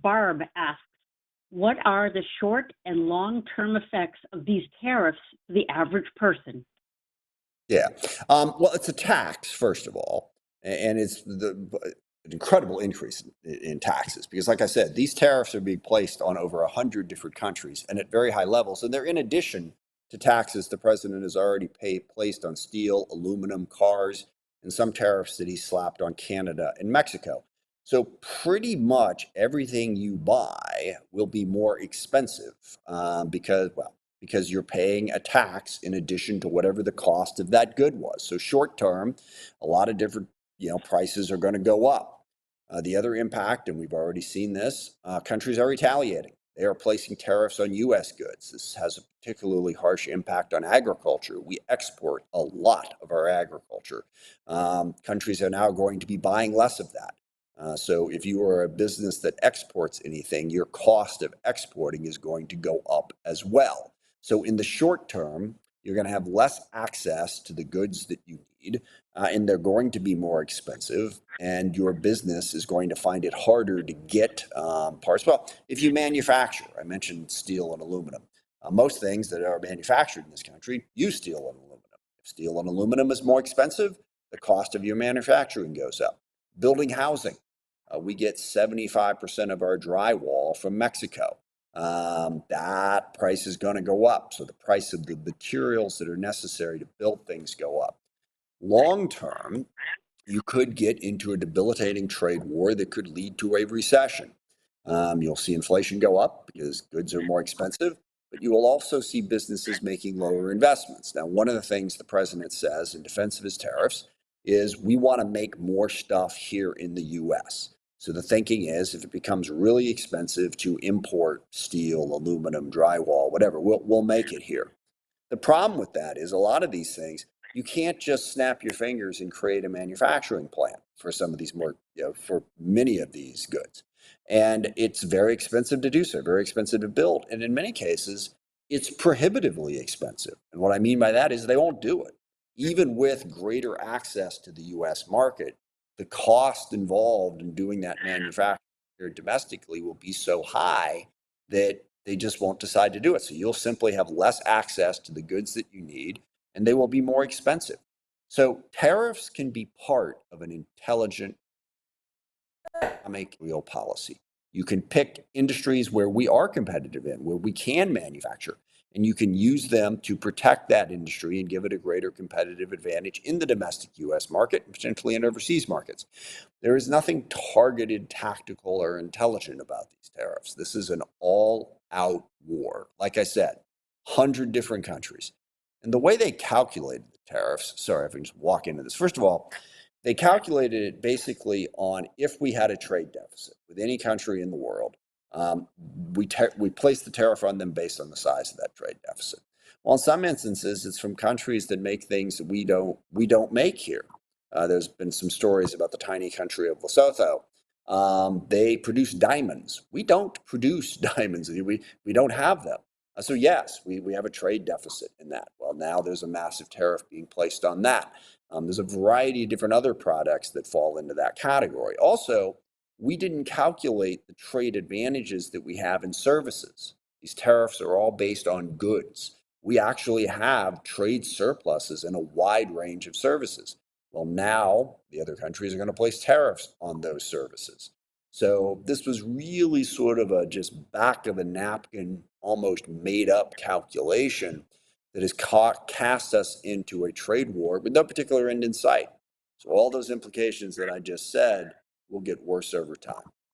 Barb asks, what are the short and long-term effects of these tariffs for the average person? Yeah. Well, it's a tax, first of all, and it's an incredible increase in taxes because, like I said, these tariffs are being placed on over 100 different countries and at very high levels. And they're in addition to taxes the president has already placed on steel, aluminum, cars, and some tariffs that he slapped on Canada and Mexico. So pretty much everything you buy will be more expensive because you're paying a tax in addition to whatever the cost of that good was. So short term, a lot of different prices are going to go up. The other impact, and we've already seen this, countries are retaliating. They are placing tariffs on U.S. goods. This has a particularly harsh impact on agriculture. We export a lot of our agriculture. Countries are now going to be buying less of that. So if you are a business that exports anything, your cost of exporting is going to go up as well. So in the short term, you're going to have less access to the goods that you need, and they're going to be more expensive, and your business is going to find it harder to get parts. Well, if you manufacture, I mentioned steel and aluminum. Most things that are manufactured in this country use steel and aluminum. If steel and aluminum is more expensive, the cost of your manufacturing goes up. Building housing. We get 75% of our drywall from Mexico. That price is going to go up. So the price of the materials that are necessary to build things go up. Long term, you could get into a debilitating trade war that could lead to a recession. You'll see inflation go up because goods are more expensive, but you will also see businesses making lower investments. Now, one of the things the president says in defense of his tariffs is we want to make more stuff here in the U.S. So the thinking is if it becomes really expensive to import steel, aluminum, drywall, whatever, we'll make it here. The problem with that is a lot of these things, you can't just snap your fingers and create a manufacturing plant for some of these for many of these goods. And it's very expensive to do so, very expensive to build. And in many cases, it's prohibitively expensive. And what I mean by that is they won't do it. Even with greater access to the US market, the cost involved in doing that manufacturing here domestically will be so high that they just won't decide to do it. So you'll simply have less access to the goods that you need, and they will be more expensive. So tariffs can be part of an intelligent economic real policy. You can pick industries where we are competitive in, where we can manufacture, and you can use them to protect that industry and give it a greater competitive advantage in the domestic U.S. market and potentially in overseas markets. There is nothing targeted, tactical, or intelligent about these tariffs. This is an all-out war. Like I said, 100 different countries. And the way they calculated the tariffs, sorry if I can just walk into this. First of all, they calculated it basically on if we had a trade deficit with any country in the world, we place the tariff on them based on the size of that trade deficit. Well, in some instances, it's from countries that make things that we don't make here. There's been some stories about the tiny country of Lesotho. They produce diamonds. We don't produce diamonds. We don't have them. So yes, we have a trade deficit in that. Well, now there's a massive tariff being placed on that. There's a variety of different other products that fall into that category. Also, we didn't calculate the trade advantages that we have in services. These tariffs are all based on goods. We actually have trade surpluses in a wide range of services. Well, now the other countries are going to place tariffs on those services. So this was really sort of a just back of a napkin, almost made up calculation that has cast us into a trade war with no particular end in sight. So all those implications that I just said will get worse over time.